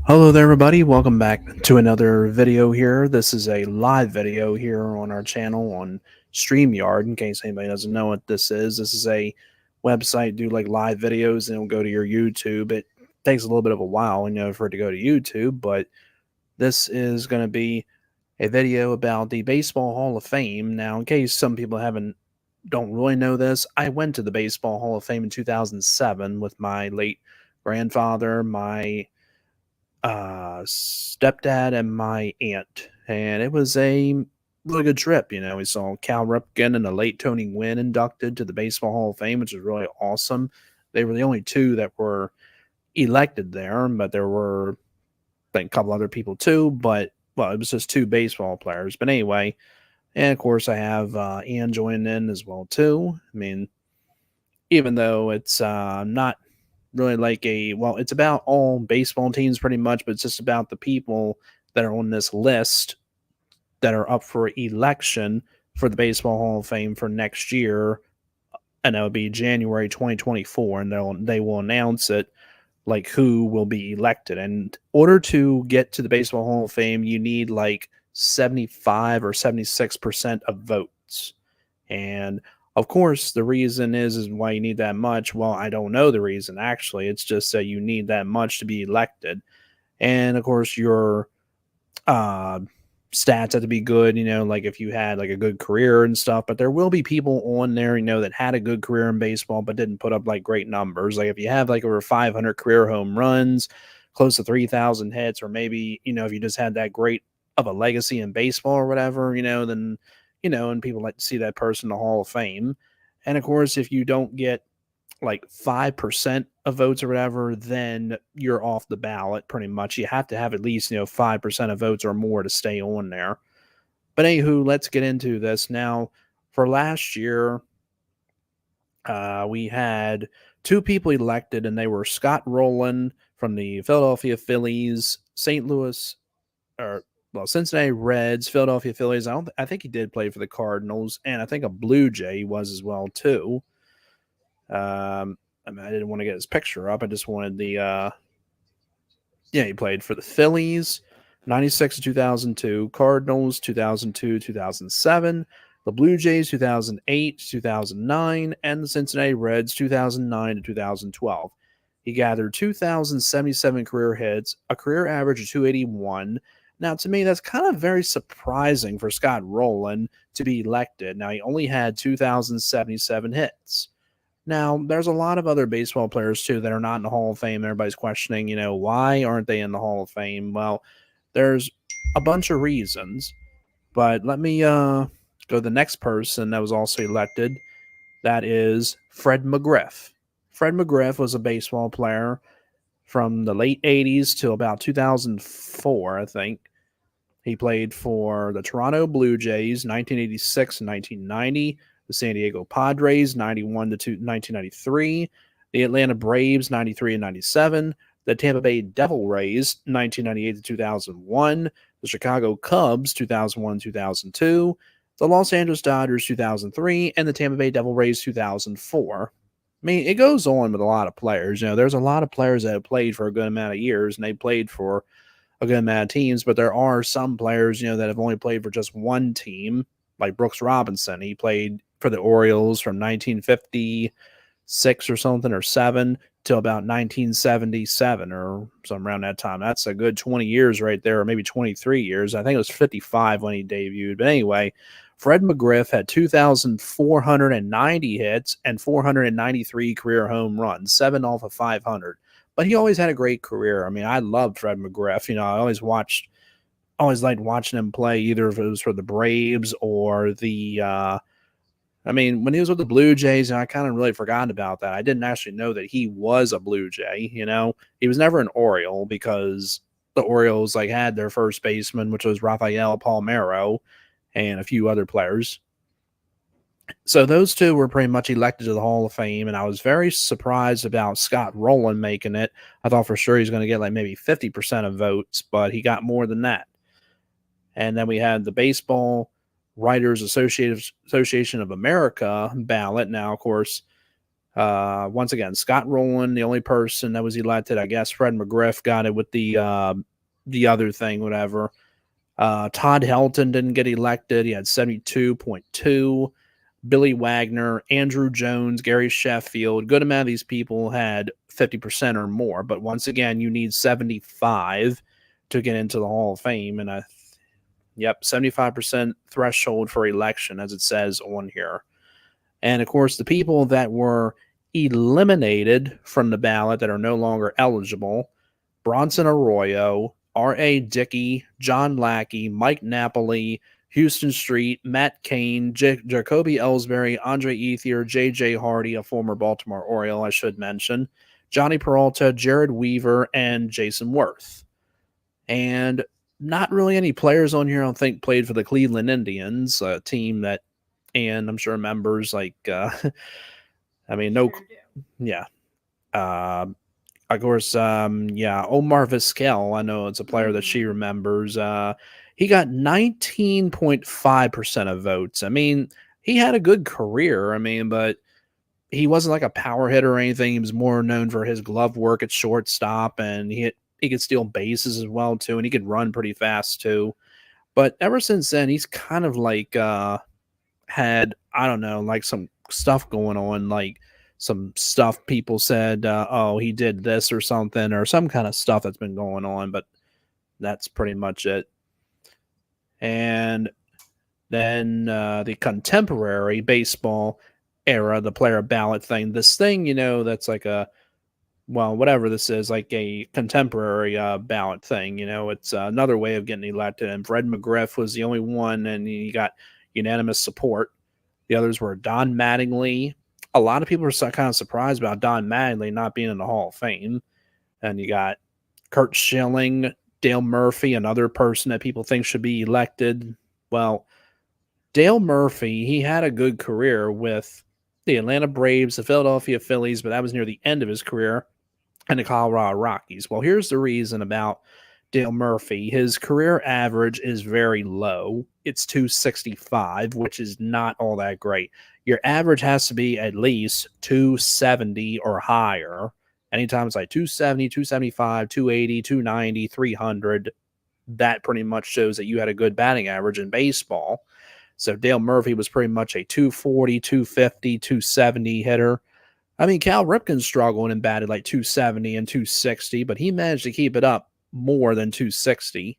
Hello there, everybody. Welcome back to another video here. This is a live video here on our channel on StreamYard. In case anybody doesn't know what this is a website do like live videos, and it'll go to your YouTube. It takes a little bit of a while, for it to go to YouTube, but this is going to be a video about the Baseball Hall of Fame. Now, in case some people don't really know this, I went to the Baseball Hall of Fame in 2007 with my late grandfather, my stepdad and my aunt, and it was a really good trip. We saw Cal Ripken and the late Tony Gwynn inducted to the Baseball Hall of Fame, which was really awesome. They were the only two that were elected there, but there were I think a couple other people too. But well, it was just two baseball players. But anyway, and of course I have Ian joining in as well too. I mean, even though it's not really it's about all baseball teams pretty much, but it's just about the people that are on this list that are up for election for the Baseball Hall of Fame for next year, and that would be January 2024, and they will announce it, like who will be elected. And in order to get to the Baseball Hall of Fame, you need like 75 or 76% of votes. And of course, the reason is why you need that much. Well, I don't know the reason actually. It's just that you need that much to be elected. And of course, your uh, stats have to be good, like if you had like a good career and stuff. But there will be people on there, that had a good career in baseball but didn't put up like great numbers. Like if you have like over 500 career home runs, close to 3,000 hits, or maybe, if you just had that great of a legacy in baseball or whatever, then, and people like to see that person in the Hall of Fame. And of course, if you don't get like 5% of votes or whatever, then you're off the ballot pretty much. You have to have at least, 5% of votes or more to stay on there. But anywho, let's get into this. Now, for last year, we had two people elected, and they were Scott Rowland from the Philadelphia Phillies, St. Louis, or Cincinnati Reds, Philadelphia Phillies. I think he did play for the Cardinals, and I think a Blue Jay he was as well too. I didn't want to get his picture up. I just wanted he played for the Phillies, 96 to 2002, Cardinals, 2002, 2007, the Blue Jays, 2008, 2009, and the Cincinnati Reds, 2009 to 2012. He gathered 2,077 career hits, a career average of 281. Now, to me, that's kind of very surprising for Scott Rowland to be elected. Now, he only had 2,077 hits. Now, there's a lot of other baseball players too that are not in the Hall of Fame. Everybody's questioning, why aren't they in the Hall of Fame? Well, there's a bunch of reasons, but let me go to the next person that was also elected. That is Fred McGriff. Fred McGriff was a baseball player from the late 80s till about 2004, I think. He played for the Toronto Blue Jays 1986 and 1990, the San Diego Padres 91 to 1993, the Atlanta Braves 93 and 97, the Tampa Bay Devil Rays 1998 to 2001, the Chicago Cubs 2001 2002, the Los Angeles Dodgers 2003, and the Tampa Bay Devil Rays 2004. I mean, it goes on with a lot of players. There's a lot of players that have played for a good amount of years, and they played for a good amount of teams, but there are some players, that have only played for just one team, like Brooks Robinson. He played for the Orioles from 1956 or something, or 7 till about 1977 or something around that time. That's a good 20 years right there, or maybe 23 years. I think it was 55 when he debuted. But anyway, Fred McGriff had 2,490 hits and 493 career home runs, 7 off of 500. But he always had a great career. I mean, I loved Fred McGriff. I always liked watching him play, either if it was for the Braves or when he was with the Blue Jays, I kind of really forgot about that. I didn't actually know that he was a Blue Jay. He was never an Oriole because the Orioles had their first baseman, which was Rafael Palmeiro, and a few other players. So those two were pretty much elected to the Hall of Fame, and I was very surprised about Scott Rowland making it. I thought for sure he's going to get like maybe 50% of votes, but he got more than that. And then we had the Baseball Writers Association of America ballot. Now, of course, Once again, Scott Rowland, the only person that was elected. I guess Fred McGriff got it with the other thing, whatever. Todd Helton didn't get elected. He had 72.2. Billy Wagner, Andrew Jones, Gary Sheffield. Good amount of these people had 50% or more. But once again, you need 75 to get into the Hall of Fame. And 75% threshold for election, as it says on here. And of course, the people that were eliminated from the ballot that are no longer eligible: Bronson Arroyo, R.A. Dickey, John Lackey, Mike Napoli, Houston Street, Matt Cain, Jacoby Ellsbury, Andre Ethier, J.J. Hardy, a former Baltimore Oriole, I should mention, Johnny Peralta, Jared Weaver, and Jason Worth. And not really any players on here, I don't think, played for the Cleveland Indians, a team that, and I'm sure members like, I mean, no, yeah. Of course, Omar Vizquel, I know it's a player that she remembers. He got 19.5% of votes. I mean, he had a good career. I mean, but he wasn't like a power hitter or anything. He was more known for his glove work at shortstop, and he could steal bases as well too, and he could run pretty fast too. But ever since then, he's kind of like had, I don't know, like some stuff going on, like some stuff people said, oh, he did this or something, or some kind of stuff that's been going on, but that's pretty much it. And then the contemporary baseball era, the player ballot thing, this thing, that's like whatever this is, like a contemporary ballot thing, it's another way of getting elected. And Fred McGriff was the only one, and he got unanimous support. The others were Don Mattingly. A lot of people are kind of surprised about Don Mattingly not being in the Hall of Fame. And you got Curt Schilling, Dale Murphy, another person that people think should be elected. Well, Dale Murphy, he had a good career with the Atlanta Braves, the Philadelphia Phillies, but that was near the end of his career, and the Colorado Rockies. Well, here's the reason about Dale Murphy. His career average is very low. It's 265, which is not all that great. Your average has to be at least 270 or higher. Anytime it's like 270, 275, 280, 290, 300, that pretty much shows that you had a good batting average in baseball. So Dale Murphy was pretty much a 240, 250, 270 hitter. I mean, Cal Ripken struggled and batted like 270 and 260, but he managed to keep it up more than 260.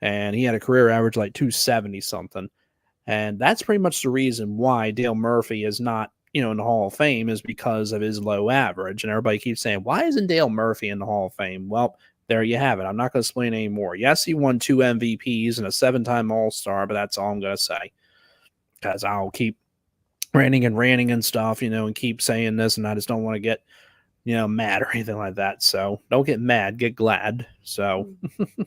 And he had a career average like 270 something. And that's pretty much the reason why Dale Murphy is not, in the Hall of Fame, is because of his low average. And everybody keeps saying, why isn't Dale Murphy in the Hall of Fame? Well, there you have it. I'm not going to explain anymore. Yes, he won 2 MVPs and a 7-time All-Star, but that's all I'm going to say. Because I'll keep ranting and stuff, and keep saying this, and I just don't want to get, mad or anything like that. So don't get mad, get glad. So, and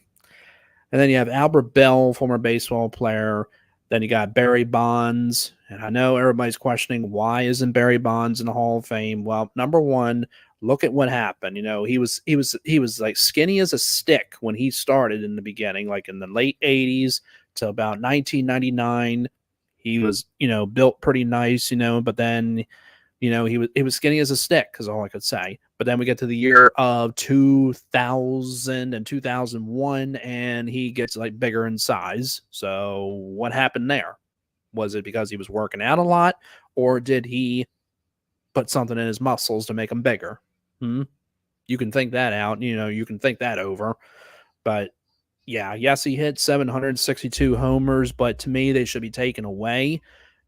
then you have Albert Bell, former baseball player. Then you got Barry Bonds, and I know everybody's questioning, why isn't Barry Bonds in the Hall of Fame? Well, number one, look at what happened. He was like skinny as a stick when he started in the beginning, like in the late 80s to about 1999. He was, built pretty nice, but then, he was skinny as a stick, is all I could say. But then we get to the year of 2000 and 2001, and he gets like bigger in size. So what happened there? Was it because he was working out a lot, or did he put something in his muscles to make him bigger? You can think that out. You can think that over. But yeah, yes, he hit 762 homers, but to me, they should be taken away.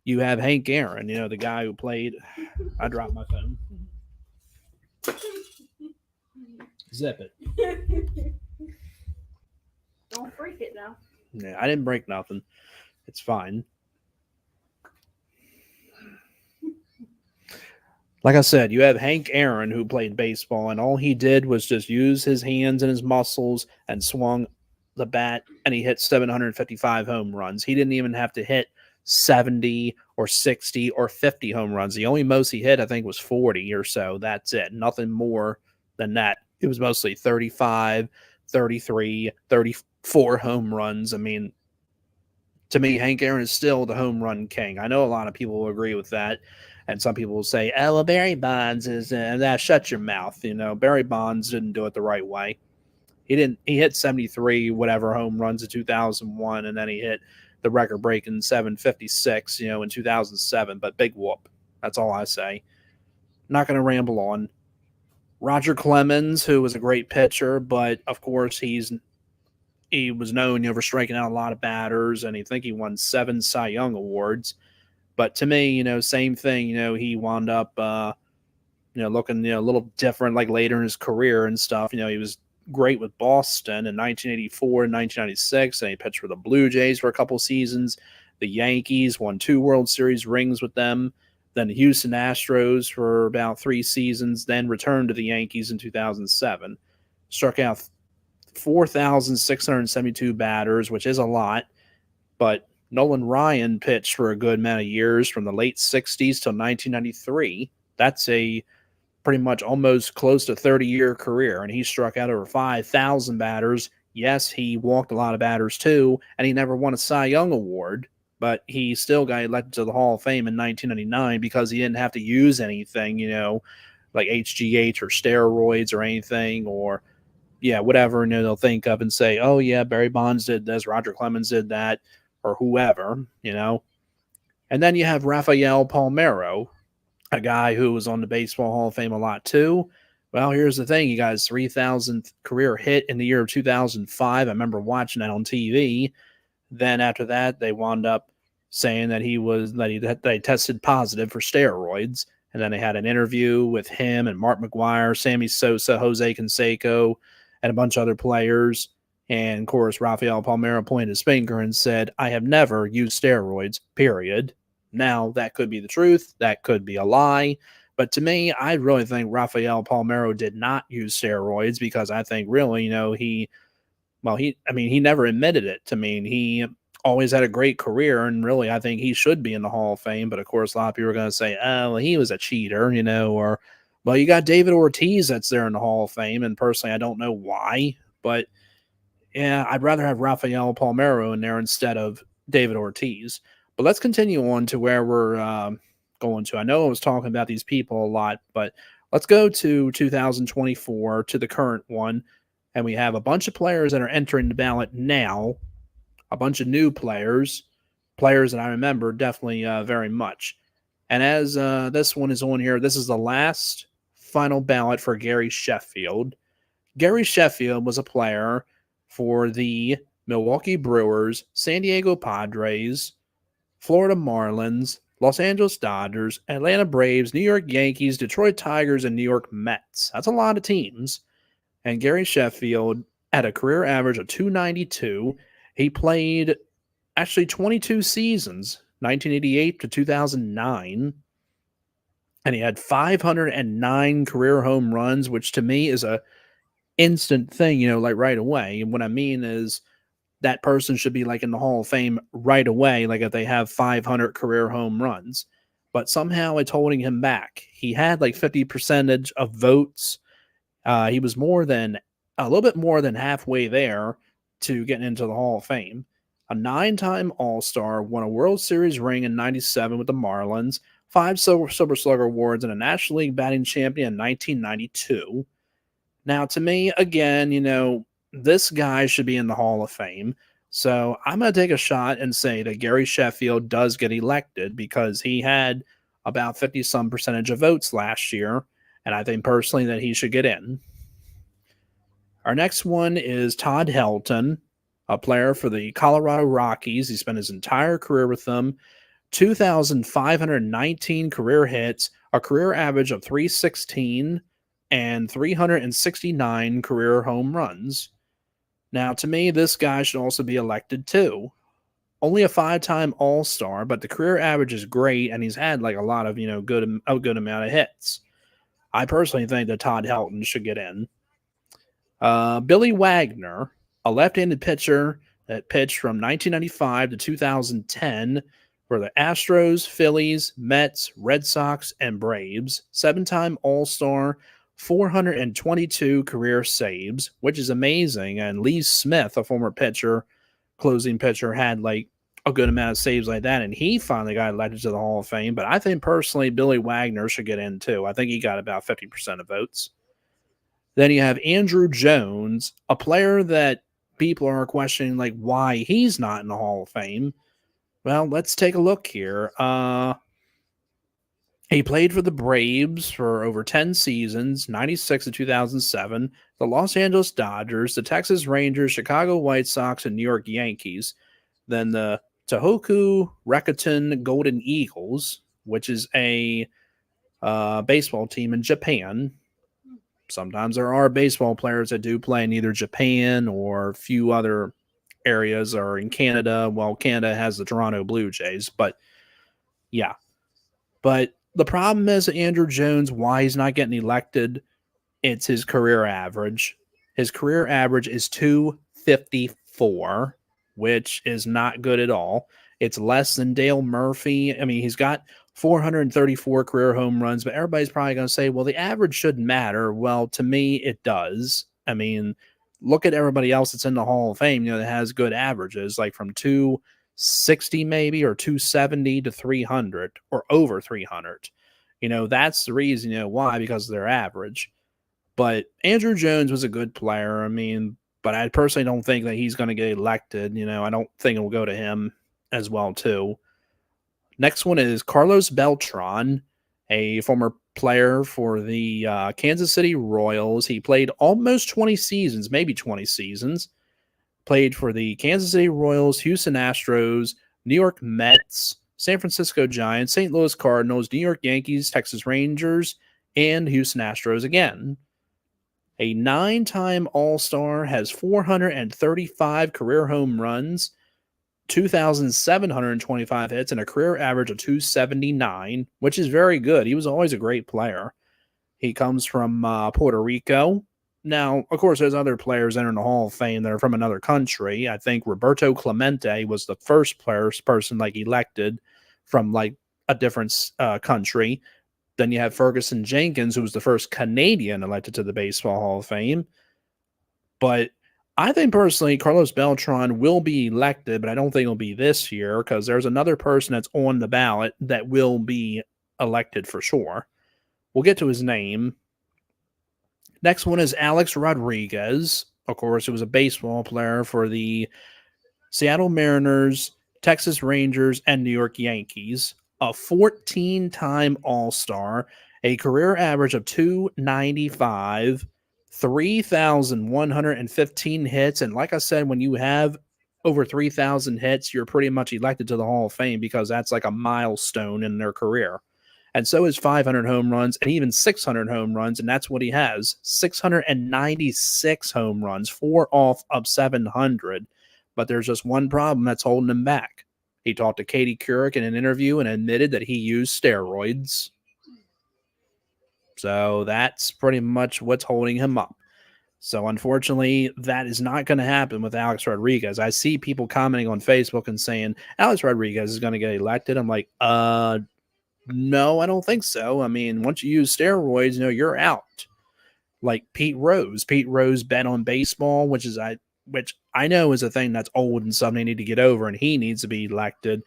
You have Hank Aaron, the guy who played. I dropped my phone. Zip it. Don't break it now. Yeah, I didn't break nothing. It's fine. Like I said, you have Hank Aaron, who played baseball, and all he did was just use his hands and his muscles and swung the bat, and he hit 755 home runs. He didn't even have to hit 70 or 60 or 50 home runs. The only most he hit, I think, was 40 or so. That's it. Nothing more than that. It was mostly 35, 33, 34 home runs. I mean, to me, Hank Aaron is still the home run king. I know a lot of people will agree with that. And some people will say, oh, well, Barry Bonds is, shut your mouth. Barry Bonds didn't do it the right way. He hit 73, whatever, home runs in 2001, and then he hit the record breaking 756, in 2007. But big whoop. That's all I say. Not going to ramble on. Roger Clemens, who was a great pitcher, but of course he was known, for striking out a lot of batters, and I think he won 7 Cy Young awards. But to me, same thing. He wound up, looking, a little different, like later in his career and stuff. He was great with Boston in 1984 and 1996, and he pitched for the Blue Jays for a couple seasons. The Yankees won 2 World Series rings with them. Then the Houston Astros for about 3 seasons, then returned to the Yankees in 2007. Struck out 4,672 batters, which is a lot, but Nolan Ryan pitched for a good amount of years from the late 60s till 1993. That's a pretty much almost close to 30-year career, and he struck out over 5,000 batters. Yes, he walked a lot of batters too, and he never won a Cy Young award, but he still got elected to the Hall of Fame in 1999 because he didn't have to use anything, like HGH or steroids or anything, or whatever, they'll think of and say, oh yeah, Barry Bonds did this, Roger Clemens did that, or whoever, And then you have Rafael Palmeiro, a guy who was on the Baseball Hall of Fame a lot too. Well, here's the thing. He got his 3,000th career hit in the year of 2005. I remember watching that on TV. Then after that, they wound up saying that they tested positive for steroids. And then they had an interview with him and Mark McGwire, Sammy Sosa, Jose Canseco, and a bunch of other players. And of course, Rafael Palmeiro pointed his finger and said, I have never used steroids, period. Now, that could be the truth. That could be a lie. But to me, I really think Rafael Palmeiro did not use steroids because I think really, he never admitted it. He always had a great career, and really, I think he should be in the Hall of Fame. But of course, a lot of people are going to say, oh, well, he was a cheater, or, well, you got David Ortiz that's there in the Hall of Fame. And personally, I don't know why, but yeah, I'd rather have Rafael Palmeiro in there instead of David Ortiz. But let's continue on to where we're going to. I know I was talking about these people a lot, but let's go to 2024, to the current one. And we have a bunch of players that are entering the ballot now, a bunch of new players that I remember definitely very much. And as this one is on here, this is the last final ballot for Gary Sheffield. Gary Sheffield was a player for the Milwaukee Brewers, San Diego Padres, Florida Marlins, Los Angeles Dodgers, Atlanta Braves, New York Yankees, Detroit Tigers, and New York Mets. That's a lot of teams. And Gary Sheffield had a career average of 292. He played actually 22 seasons, 1988 to 2009. And he had 509 career home runs, which to me is a instant thing, like right away. And what I mean is that person should be like in the Hall of Fame right away, like if they have 500 career home runs. But somehow it's holding him back. He had like 50% of votes. He was a little bit more than halfway there to getting into the Hall of Fame. A 9-time All-Star, won a World Series ring in 97 with the Marlins, 5 Silver Slugger awards, and a National League batting champion in 1992. Now, to me, again, this guy should be in the Hall of Fame. So I'm going to take a shot and say that Gary Sheffield does get elected because he had about 50-some percentage of votes last year. And I think personally that he should get in. Our next one is Todd Helton, a player for the Colorado Rockies. He spent his entire career with them. 2,519 career hits, a career average of 316, and 369 career home runs. Now, to me, this guy should also be elected too. Only a 5-time All-Star, but the career average is great, and he's had like a lot of, a good amount of hits. I personally think that Todd Helton should get in. Billy Wagner, a left-handed pitcher that pitched from 1995 to 2010 for the Astros, Phillies, Mets, Red Sox, and Braves. 7-time All-Star, 422 career saves, which is amazing. And Lee Smith, a former closing pitcher, had like a good amount of saves like that, and he finally got elected to the Hall of Fame. But I think personally, Billy Wagner should get in too. I think he got about 50% of votes. Then you have Andrew Jones, a player that people are questioning like why he's not in the Hall of Fame. Well, let's take a look here. He played for the Braves for over 10 seasons, 96 to 2007, the Los Angeles Dodgers, the Texas Rangers, Chicago White Sox, and New York Yankees. Then the Tohoku Rakuten Golden Eagles, which is a baseball team in Japan. Sometimes there are baseball players that do play in either Japan or a few other areas or in Canada. Well, Canada has the Toronto Blue Jays, but yeah. But the problem is Andrew Jones, why he's not getting elected, it's his career average. His career average is 254, which is not good at all. It's less than Dale Murphy. I mean, he's got 434 career home runs, but everybody's probably going to say, well, the average shouldn't matter. Well, to me, it does. I mean, look at everybody else that's in the Hall of Fame, that has good averages, like from 260 maybe or 270 to 300 or over 300. That's the reason, why, because of their average. But Andrew Jones was a good player. I mean, but I personally don't think that he's going to get elected. I don't think it will go to him as well, too. Next one is Carlos Beltran, a former player for the Kansas City Royals. He played almost 20 seasons, maybe 20 seasons. Played for the Kansas City Royals, Houston Astros, New York Mets, San Francisco Giants, St. Louis Cardinals, New York Yankees, Texas Rangers, and Houston Astros again. A 9-time All-Star, has 435 career home runs, 2,725 hits, and a career average of 279, which is very good. He was always a great player. He comes from Puerto Rico. Now, of course, there's other players entering the Hall of Fame that are from another country. I think Roberto Clemente was the first person elected from like a different country. Then you have Ferguson Jenkins, who was the first Canadian elected to the Baseball Hall of Fame. But I think personally, Carlos Beltran will be elected, but I don't think it'll be this year because there's another person that's on the ballot that will be elected for sure. We'll get to his name. Next one is Alex Rodriguez. Of course, it was a baseball player for the Seattle Mariners, Texas Rangers, and New York Yankees. A 14-time All-Star, a career average of 295, 3,115 hits. And like I said, when you have over 3,000 hits, you're pretty much elected to the Hall of Fame because that's like a milestone in their career. And so is 500 home runs and even 600 home runs, and that's what he has. 696 home runs, 4 off of 700. But there's just one problem that's holding him back. He talked to Katie Couric in an interview and admitted that he used steroids. So that's pretty much what's holding him up. So unfortunately, that is not going to happen with Alex Rodriguez. I see people commenting on Facebook and saying, Alex Rodriguez is going to get elected. I'm like, no, I don't think so. I mean, once you use steroids, you're out. Like Pete Rose. Pete Rose bet on baseball, which I know is a thing that's old and something they need to get over, and he needs to be elected.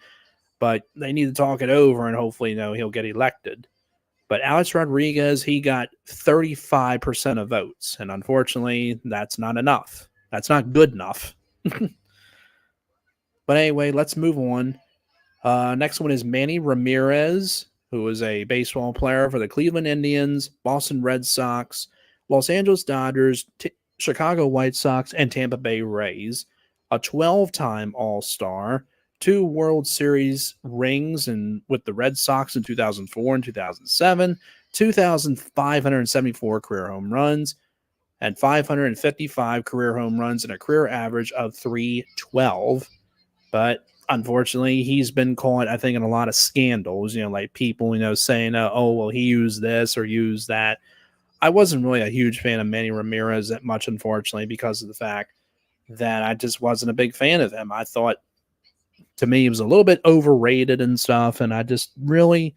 But they need to talk it over, and hopefully, he'll get elected. But Alex Rodriguez, he got 35% of votes, and unfortunately, that's not enough. That's not good enough. But anyway, let's move on. Next one is Manny Ramirez, who is a baseball player for the Cleveland Indians, Boston Red Sox, Los Angeles Dodgers, Chicago White Sox, and Tampa Bay Rays. A 12-time All-Star, 2 World Series rings with the Red Sox in 2004 and 2007, 2,574 career home runs, and 555 career home runs, and a career average of 312. But unfortunately, he's been caught, I think, in a lot of scandals, like people, saying, oh, well, he used this or used that. I wasn't really a huge fan of Manny Ramirez that much, unfortunately, because of the fact that I just wasn't a big fan of him. I thought, to me, he was a little bit overrated and stuff, and I just really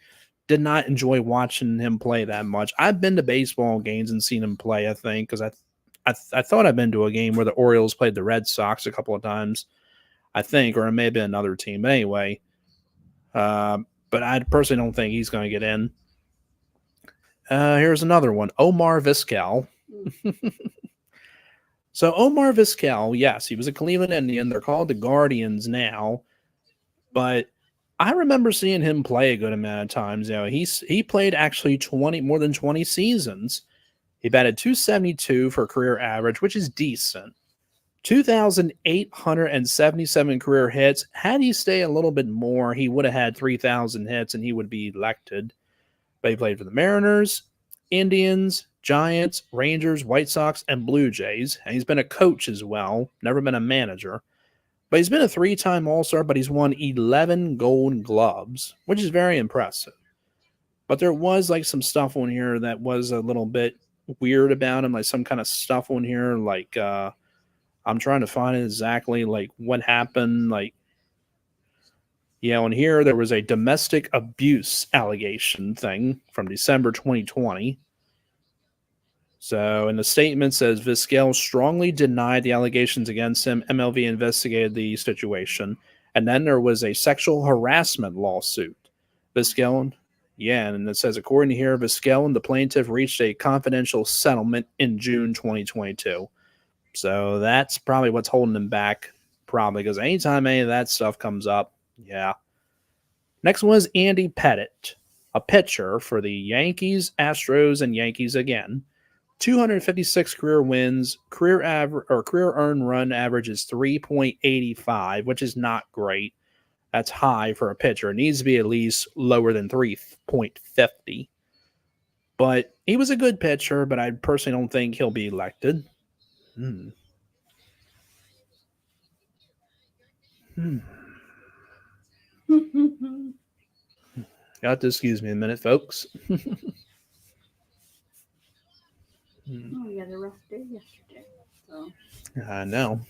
did not enjoy watching him play that much. I've been to baseball games and seen him play, I think, because I thought I'd been to a game where the Orioles played the Red Sox a couple of times. I think, or it may have been another team. But anyway, but I personally don't think he's going to get in. Here's another one, Omar Vizquel. So Omar Vizquel, yes, he was a Cleveland Indian. They're called the Guardians now, but I remember seeing him play a good amount of times. He played actually more than 20 seasons. He batted .272 for career average, which is decent. 2,877 career hits. Had he stayed a little bit more, he would have had 3,000 hits and he would be elected. But he played for the Mariners, Indians, Giants, Rangers, White Sox, and Blue Jays. And he's been a coach as well, never been a manager. But he's been a 3-time All-Star, but he's won 11 Gold Gloves, which is very impressive. But there was like some stuff on here that was a little bit weird about him, like some kind of stuff on here, like I'm trying to find exactly like what happened. Like, on here there was a domestic abuse allegation thing from December 2020. So, in the statement says Vizquel strongly denied the allegations against him. MLB investigated the situation, and then there was a sexual harassment lawsuit. Vizquel, and it says according to here, Vizquel and the plaintiff reached a confidential settlement in June 2022. So that's probably what's holding him back, probably, because anytime any of that stuff comes up, yeah. Next one was Andy Pettitte, a pitcher for the Yankees, Astros, and Yankees again. 256 career wins, career earned run average is 3.85, which is not great. That's high for a pitcher. It needs to be at least lower than 3.50. But he was a good pitcher, but I personally don't think he'll be elected. You have to excuse me a minute, folks. Oh, we had a rough day yesterday. So. I know.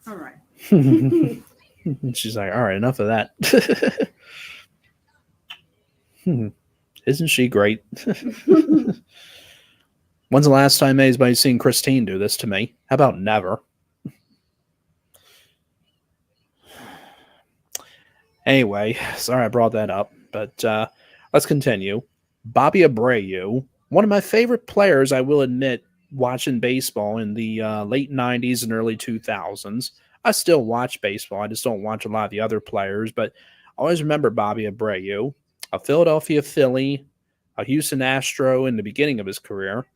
All right. She's like, all right, enough of that. Isn't she great? When's the last time anybody's seen Christine do this to me? How about never? Anyway, sorry I brought that up, but let's continue. Bobby Abreu, one of my favorite players, I will admit, watching baseball in the late 90s and early 2000s. I still watch baseball. I just don't watch a lot of the other players, but I always remember Bobby Abreu, a Philadelphia Philly, a Houston Astro in the beginning of his career,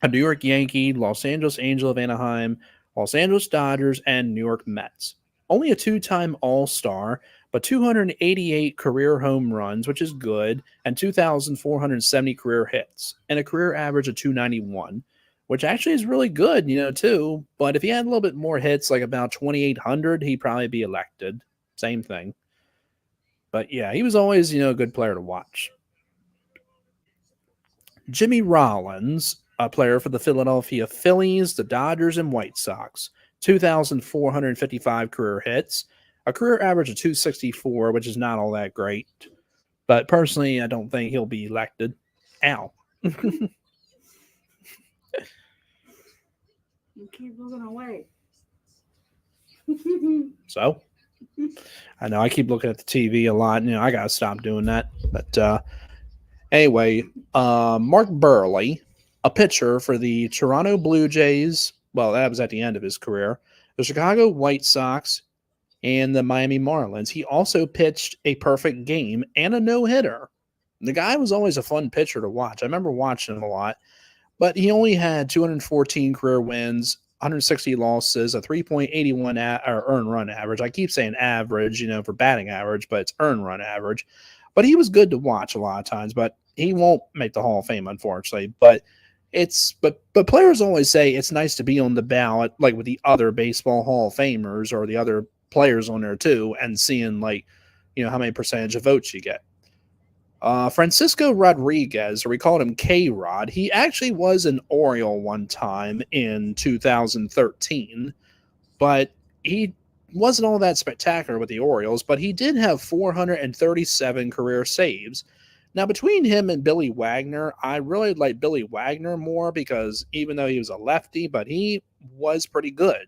a New York Yankee, Los Angeles Angel of Anaheim, Los Angeles Dodgers, and New York Mets. Only a 2-time All-Star, but 288 career home runs, which is good, and 2,470 career hits, and a career average of 291, which actually is really good, too. But if he had a little bit more hits, like about 2,800, he'd probably be elected. Same thing. But yeah, he was always, a good player to watch. Jimmy Rollins, a player for the Philadelphia Phillies, the Dodgers, and White Sox. 2,455 career hits, a career average of 264, which is not all that great. But personally, I don't think he'll be elected. Ow. You keep looking away. So, I know I keep looking at the TV a lot. I got to stop doing that. But anyway, Mark Burley, a pitcher for the Toronto Blue Jays. Well, that was at the end of his career. The Chicago White Sox and the Miami Marlins. He also pitched a perfect game and a no-hitter. The guy was always a fun pitcher to watch. I remember watching him a lot. But he only had 214 career wins, 160 losses, a 3.81 earned run average. I keep saying average, for batting average, but it's earned run average. But he was good to watch a lot of times. But he won't make the Hall of Fame, unfortunately. But but players always say it's nice to be on the ballot, like with the other baseball Hall of Famers or the other players on there too, and seeing how many percentage of votes you get. Francisco Rodriguez, or we called him K-Rod, he actually was an Oriole one time in 2013, but he wasn't all that spectacular with the Orioles, but he did have 437 career saves. Now, between him and Billy Wagner, I really like Billy Wagner more because even though he was a lefty, but he was pretty good.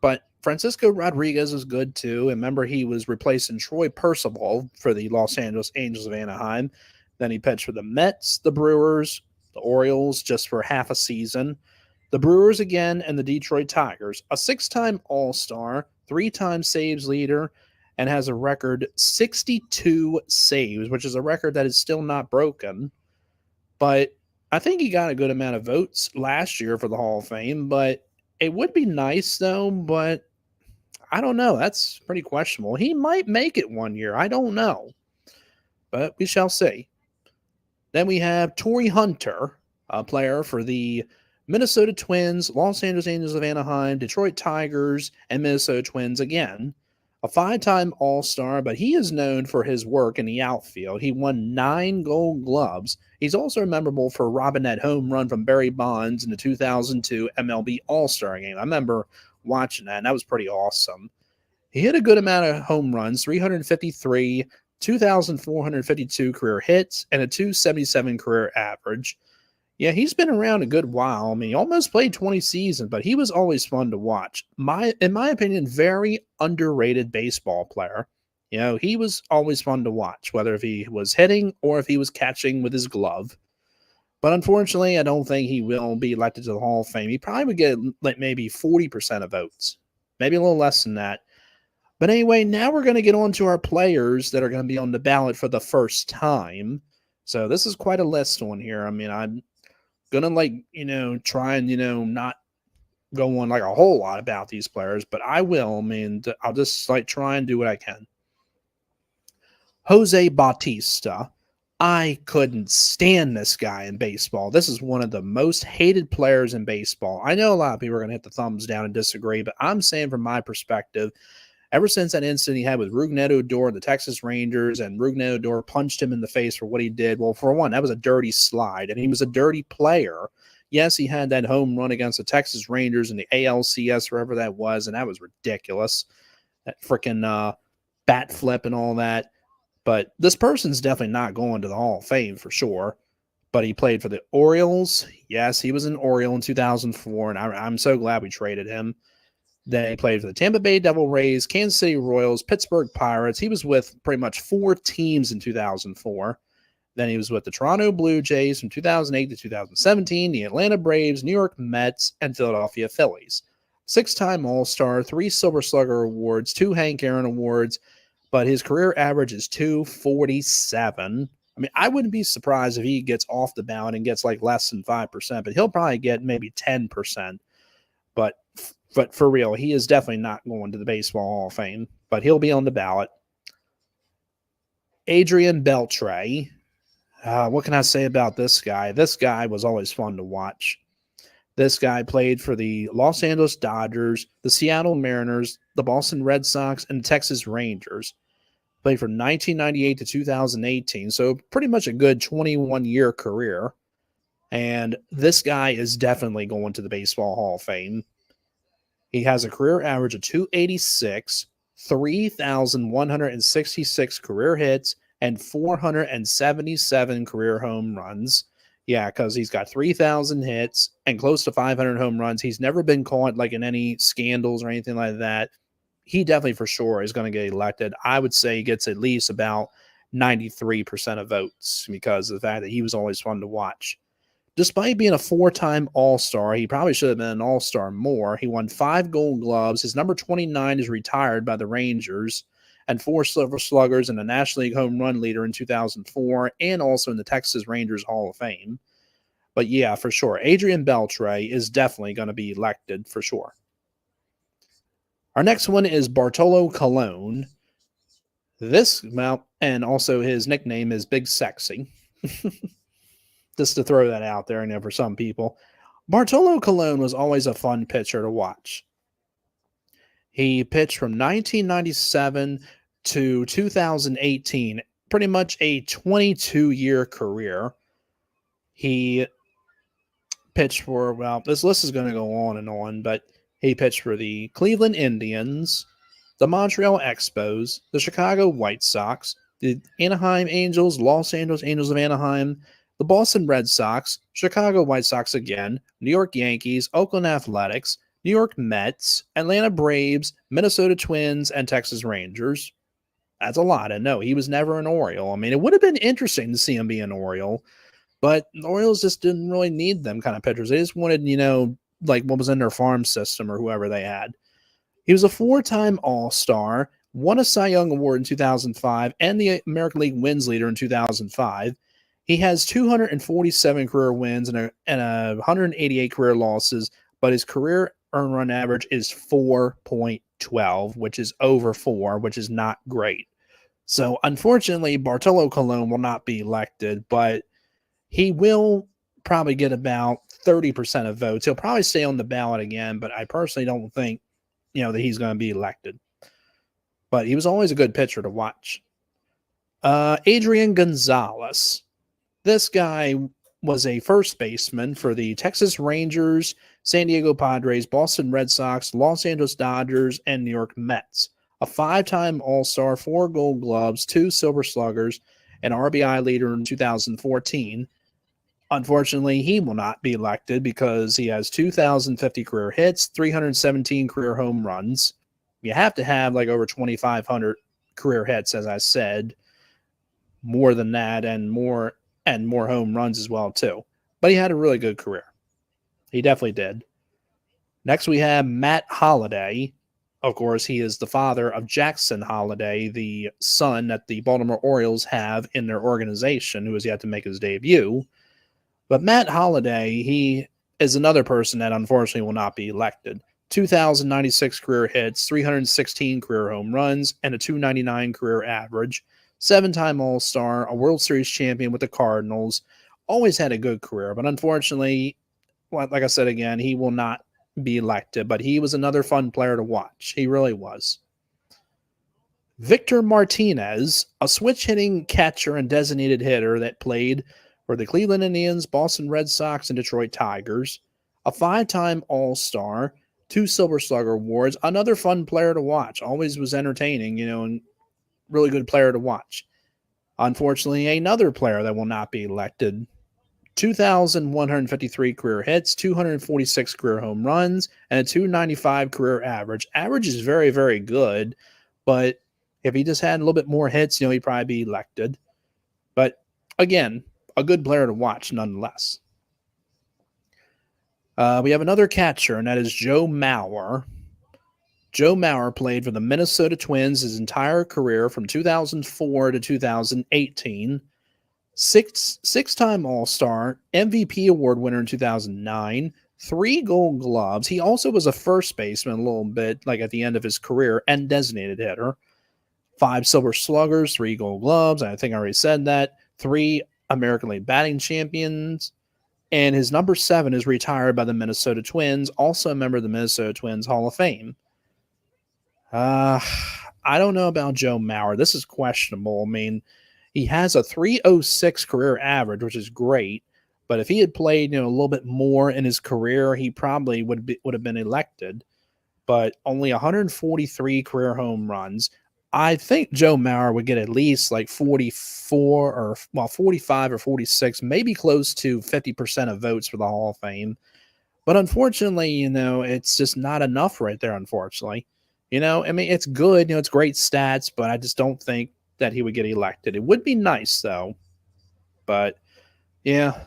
But Francisco Rodriguez was good too. And remember, he was replacing Troy Percival for the Los Angeles Angels of Anaheim. Then he pitched for the Mets, the Brewers, the Orioles just for half a season, the Brewers again, and the Detroit Tigers. A 6-time All-Star, 3-time saves leader, and has a record 62 saves, which is a record that is still not broken. But I think he got a good amount of votes last year for the Hall of Fame. But it would be nice, though, but I don't know. That's pretty questionable. He might make it one year. I don't know. But we shall see. Then we have Torrey Hunter, a player for the Minnesota Twins, Los Angeles Angels of Anaheim, Detroit Tigers, and Minnesota Twins again. A 5-time All-Star, but he is known for his work in the outfield. He won 9 Gold Gloves. He's also memorable for robbing that home run from Barry Bonds in the 2002 MLB All-Star game. I remember watching that, and that was pretty awesome. He hit a good amount of home runs, 353, 2,452 career hits, and a 277 career average. Yeah, he's been around a good while. I mean, he almost played 20 seasons, but he was always fun to watch. In my opinion, very underrated baseball player. You know, he was always fun to watch, whether if he was hitting or if he was catching with his glove. But unfortunately, I don't think he will be elected to the Hall of Fame. He probably would get like maybe 40% of votes, maybe a little less than that. But anyway, now we're going to get on to our players that are going to be on the ballot for the first time. So this is quite a list on here. I mean, I'm going to try and, not go on like a whole lot about these players, but I will. I mean, I'll just try and do what I can. Jose Bautista. I couldn't stand this guy in baseball. This is one of the most hated players in baseball. I know a lot of people are going to hit the thumbs down and disagree, but I'm saying from my perspective, ever since that incident he had with Rougned Odor, the Texas Rangers, and Rougned Odor punched him in the face for what he did. Well, for one, that was a dirty slide, and he was a dirty player. Yes, he had that home run against the Texas Rangers in the ALCS, wherever that was, and that was ridiculous. That freaking bat flip and all that. But this person's definitely not going to the Hall of Fame for sure. But he played for the Orioles. Yes, he was an Oriole in 2004, and I'm so glad we traded him. Then he played for the Tampa Bay Devil Rays, Kansas City Royals, Pittsburgh Pirates. He was with pretty much 4 teams in 2004. Then he was with the Toronto Blue Jays from 2008 to 2017, the Atlanta Braves, New York Mets, and Philadelphia Phillies. 6-time All-Star, 3 Silver Slugger Awards, 2 Hank Aaron Awards, but his career average is 247. I mean, I wouldn't be surprised if he gets off the ballot and gets like less than 5%, but he'll probably get maybe 10%. But for real, he is definitely not going to the Baseball Hall of Fame, but he'll be on the ballot. Adrian Beltre. What can I say about this guy? This guy was always fun to watch. This guy played for the Los Angeles Dodgers, the Seattle Mariners, the Boston Red Sox, and the Texas Rangers. Played from 1998 to 2018, so pretty much a good 21-year career. And this guy is definitely going to the Baseball Hall of Fame. He has a career average of 286, 3,166 career hits, and 477 career home runs. Yeah, because he's got 3,000 hits and close to 500 home runs. He's never been caught like in any scandals or anything like that. He definitely for sure is going to get elected. I would say he gets at least about 93% of votes because of the fact that he was always fun to watch. Despite being a 4-time All-Star, he probably should have been an All-Star more. He won 5 Gold Gloves. His number 29 is retired by the Rangers, and 4 Silver Sluggers and a National League home run leader in 2004, and also in the Texas Rangers Hall of Fame. But yeah, for sure, Adrian Beltre is definitely going to be elected for sure. Our next one is Bartolo Colon. And also his nickname is Big Sexy. Just to throw that out there, for some people. Bartolo Colon was always a fun pitcher to watch. He pitched from 1997 to 2018, pretty much a 22-year career. He pitched for, this list is going to go on and on, but he pitched for the Cleveland Indians, the Montreal Expos, the Chicago White Sox, The Anaheim Angels, Los Angeles Angels of Anaheim, the Boston Red Sox, Chicago White Sox again, New York Yankees, Oakland Athletics, New York Mets, Atlanta Braves, Minnesota Twins, and Texas Rangers. That's a lot. And no, he was never an Oriole. I mean, it would have been interesting to see him be an Oriole, but the Orioles just didn't really need them kind of pitchers. They just wanted, like what was in their farm system or whoever they had. He was a 4-time All-Star, won a Cy Young Award in 2005, and the American League wins leader in 2005. He has 247 career wins and 188 career losses, but his career earned run average is 4.12, which is over 4, which is not great. So, unfortunately, Bartolo Colon will not be elected, but he will probably get about 30% of votes. He'll probably stay on the ballot again, but I personally don't think that he's going to be elected. But he was always a good pitcher to watch. Adrian Gonzalez. This guy was a first baseman for the Texas Rangers, San Diego Padres, Boston Red Sox, Los Angeles Dodgers, and New York Mets. A 5-time All-Star, 4 Gold Gloves, 2 Silver Sluggers, an RBI leader in 2014. Unfortunately, he will not be elected because he has 2,050 career hits, 317 career home runs. You have to have like over 2,500 career hits, as I said, more than that, and more home runs as well too. But he had a really good career. He definitely did. Next, we have Matt Holliday. Of course, he is the father of Jackson Holliday, the son that the Baltimore Orioles have in their organization, who has yet to make his debut. But Matt Holliday, he is another person that unfortunately will not be elected. 2,096 career hits, 316 career home runs, and a 299 career average. 7-time All-Star, a World Series champion with the Cardinals. Always had a good career, but unfortunately, like I said again, he will not be elected. But he was another fun player to watch. He really was. Victor Martinez, a switch-hitting catcher and designated hitter that played for the Cleveland Indians, Boston Red Sox, and Detroit Tigers. A 5-time All-Star, 2 Silver Slugger awards. Another fun player to watch. Always was entertaining, and really good player to watch. Unfortunately, another player that will not be elected. 2,153 career hits, 246 career home runs, and a 295 career average. Average is very, very good, but if he just had a little bit more hits, he'd probably be elected. But again, a good player to watch nonetheless. We have another catcher, and that is Joe Mauer. Joe Mauer played for the Minnesota Twins his entire career from 2004 to 2018. Six-time All-Star, MVP award winner in 2009, 3 Gold Gloves. He also was a first baseman a little bit, like at the end of his career, and designated hitter. 5 Silver Sluggers, 3 Gold Gloves. I think I already said that. 3 American League batting champions. And his number 7 is retired by the Minnesota Twins, also a member of the Minnesota Twins Hall of Fame. I don't know about Joe Mauer. This is questionable. I mean, he has a 306 career average, which is great. But if he had played, a little bit more in his career, he probably would have been elected. But only 143 career home runs. I think Joe Mauer would get at least like 45 or 46, maybe close to 50% of votes for the Hall of Fame. But unfortunately, it's just not enough right there, unfortunately. I mean, it's good, it's great stats, but I just don't think that he would get elected. It would be nice, though. But, yeah.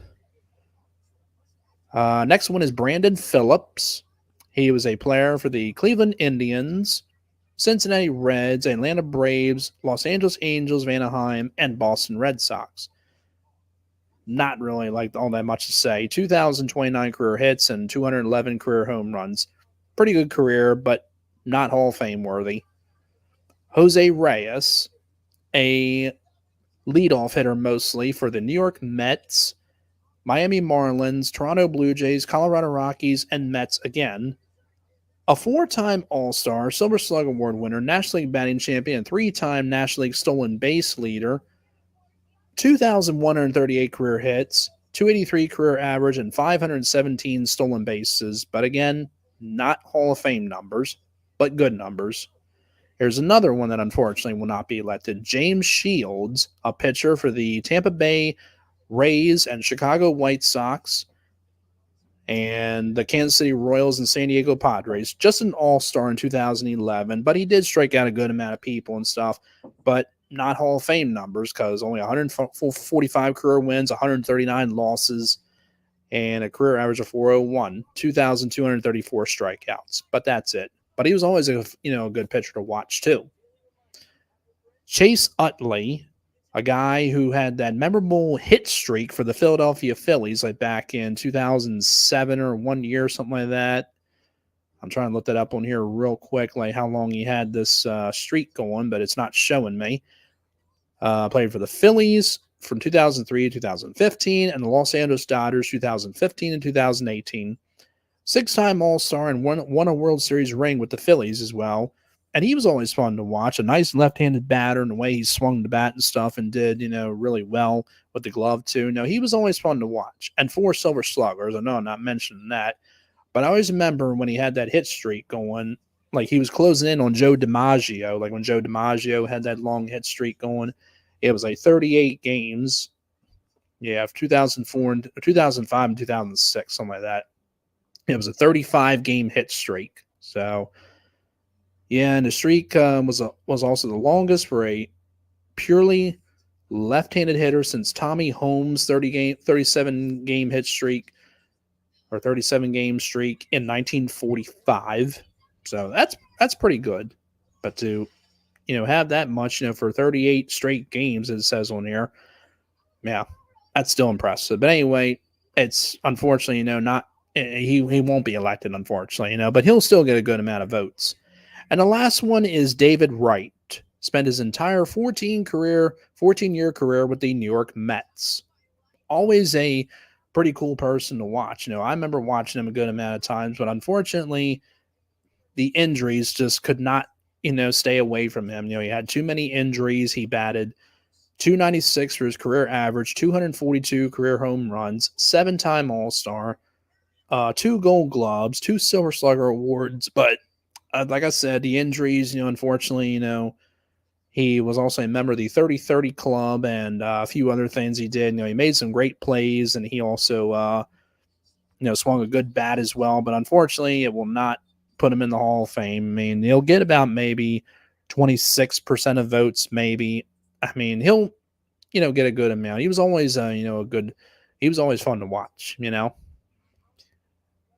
Next one is Brandon Phillips. He was a player for the Cleveland Indians, Cincinnati Reds, Atlanta Braves, Los Angeles Angels of Anaheim, and Boston Red Sox. Not really like all that much to say. 2,029 career hits and 211 career home runs. Pretty good career, but not Hall of Fame worthy. Jose Reyes, a leadoff hitter mostly for the New York Mets, Miami Marlins, Toronto Blue Jays, Colorado Rockies, and Mets again. A 4-time All-Star, Silver Slug Award winner, National League batting champion, and 3-time National League stolen base leader. 2,138 career hits, 283 career average, and 517 stolen bases. But again, not Hall of Fame numbers, but good numbers. Here's another one that unfortunately will not be elected. James Shields, a pitcher for the Tampa Bay Rays and Chicago White Sox and the Kansas City Royals and San Diego Padres. Just an all-star in 2011, but he did strike out a good amount of people and stuff, but not Hall of Fame numbers because only 145 career wins, 139 losses, and a career average of 401, 2,234 strikeouts. But that's it. But he was always a good pitcher to watch too. Chase Utley, a guy who had that memorable hit streak for the Philadelphia Phillies, like back in 2007 or 1 year, something like that. I'm trying to look that up on here real quick, like how long he had this streak going, but it's not showing me. Played for the Phillies from 2003 to 2015 and the Los Angeles Dodgers 2015 and 2018. Six-time All-Star and won a World Series ring with the Phillies as well. And he was always fun to watch. A nice left-handed batter and the way he swung the bat and stuff and did, really well with the glove too. No, he was always fun to watch. And 4 Silver Sluggers. I know I'm not mentioning that. But I always remember when he had that hit streak going, like he was closing in on Joe DiMaggio. Like when Joe DiMaggio had that long hit streak going, it was like 38 games. Yeah, 2004 and 2005 and 2006, something like that. It was a 35-game hit streak. So, yeah, and the streak was also the longest for a purely left-handed hitter since Tommy Holmes' 37-game hit streak or 37-game streak in 1945. So that's pretty good. But to have that much for 38 straight games, as it says on here, yeah, that's still impressive. But anyway, it's unfortunately not. He won't be elected, unfortunately, but he'll still get a good amount of votes. And the last one is David Wright. Spent his entire 14-year career with the New York Mets. Always a pretty cool person to watch. I remember watching him a good amount of times, but unfortunately, the injuries just could not, stay away from him. He had too many injuries. He batted .296 for his career average, 242 career home runs, 7-time All-Star, 2 Gold Gloves, 2 Silver Slugger awards. But like I said, the injuries, unfortunately, he was also a member of the 30-30 Club and a few other things he did. He made some great plays, and he also, swung a good bat as well. But unfortunately, it will not put him in the Hall of Fame. I mean, he'll get about maybe 26% of votes, maybe. I mean, he'll, get a good amount. He was always, he was always fun to watch,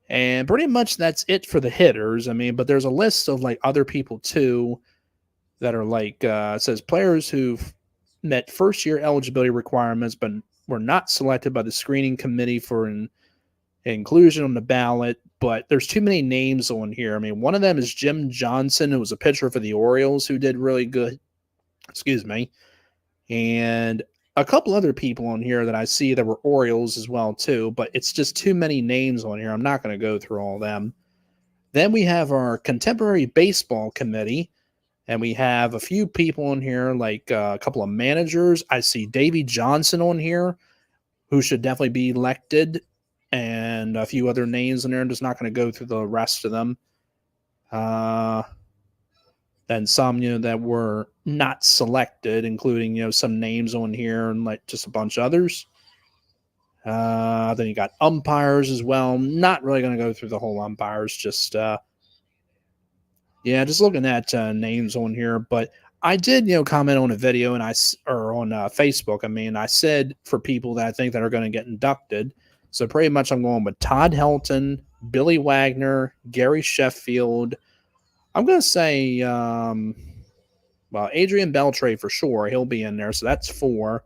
And pretty much that's it for the hitters. I mean, but there's a list of like other people too that are like, it says players who've met first-year eligibility requirements but were not selected by the screening committee for an inclusion on the ballot. But there's too many names on here. I mean, one of them is Jim Johnson, who was a pitcher for the Orioles who did really good. Excuse me. And a couple other people on here that I see that were Orioles as well too, but it's just too many names on here. I'm not going to go through all of them. Then we have our contemporary baseball committee, and we have a few people on here, like a couple of managers. I see Davey Johnson on here, who should definitely be elected, and a few other names in there. I'm just not going to go through the rest of them. Then some, that were not selected, including, some names on here and like just a bunch of others. Then you got umpires as well. Not really going to go through the whole umpires. Just, just looking at names on here. But I did, comment on a video or on Facebook. I mean, I said for people that I think that are going to get inducted. So pretty much I'm going with Todd Helton, Billy Wagner, Gary Sheffield. I'm going to say, Adrian Beltre for sure. He'll be in there. So that's 4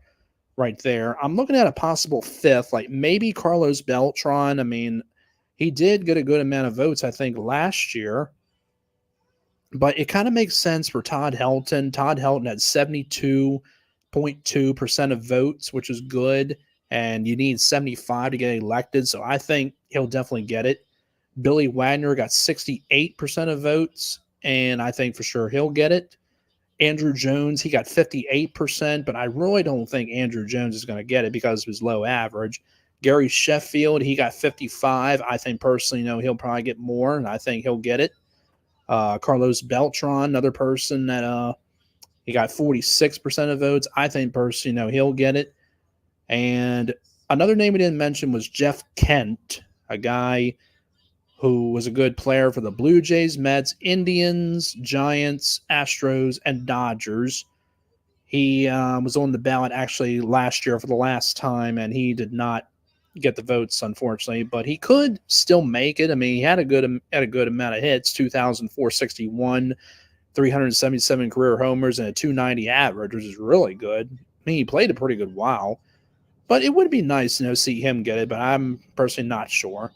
right there. I'm looking at a possible 5th, like maybe Carlos Beltran. I mean, he did get a good amount of votes, I think, last year. But it kind of makes sense for Todd Helton. Todd Helton had 72.2% of votes, which is good. And you need 75 to get elected. So I think he'll definitely get it. Billy Wagner got 68% of votes, and I think for sure he'll get it. Andrew Jones, he got 58%, but I really don't think Andrew Jones is going to get it because of his low average. Gary Sheffield, he got 55. I think personally, he'll probably get more, and I think he'll get it. Carlos Beltran, another person that he got 46% of votes. I think personally, he'll get it. And another name we didn't mention was Jeff Kent, a guy who was a good player for the Blue Jays, Mets, Indians, Giants, Astros, and Dodgers. He was on the ballot actually last year for the last time, and he did not get the votes, unfortunately. But he could still make it. I mean, he had a good amount of hits: 2,461, 377 career homers, and a 290 average, which is really good. I mean, he played a pretty good while. But it would be nice, see him get it. But I'm personally not sure.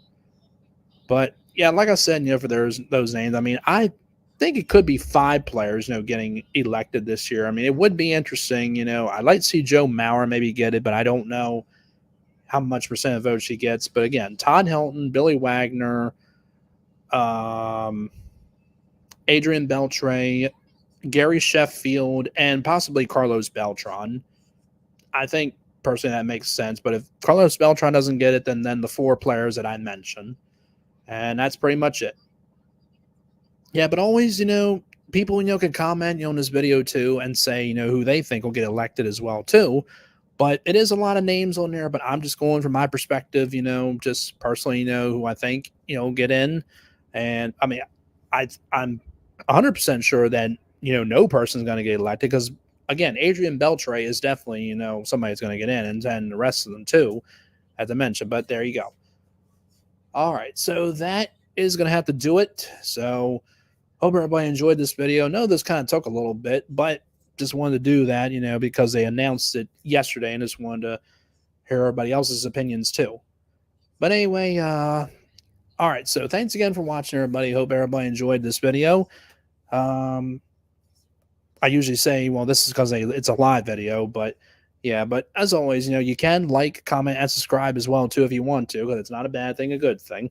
But yeah, like I said, for those names, I mean, I think it could be 5 players, getting elected this year. I mean, it would be interesting. I'd like to see Joe Mauer maybe get it, but I don't know how much percent of votes he gets. But again, Todd Helton, Billy Wagner, Adrian Beltre, Gary Sheffield, and possibly Carlos Beltran. I think personally that makes sense. But if Carlos Beltran doesn't get it, then the 4 players that I mentioned. And that's pretty much it. Yeah, but always, people, can comment on this video too and say, who they think will get elected as well too. But it is a lot of names on there, but I'm just going from my perspective, just personally, who I think, get in. And I mean, I'm 100% sure that, no person's going to get elected because, again, Adrian Beltre is definitely, somebody's going to get in and the rest of them too, as I mentioned. But there you go. All right, so that is going to have to do it. So hope everybody enjoyed this video. I know this kind of took a little bit, but just wanted to do that, because they announced it yesterday and just wanted to hear everybody else's opinions too. But anyway, all right, so thanks again for watching, everybody. Hope everybody enjoyed this video. I usually say, well, this is because it's a live video, but yeah, but as always, you can like, comment, and subscribe as well, too, if you want to, because it's not a bad thing, a good thing.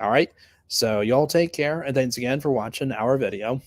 All right, so y'all take care, and thanks again for watching our video.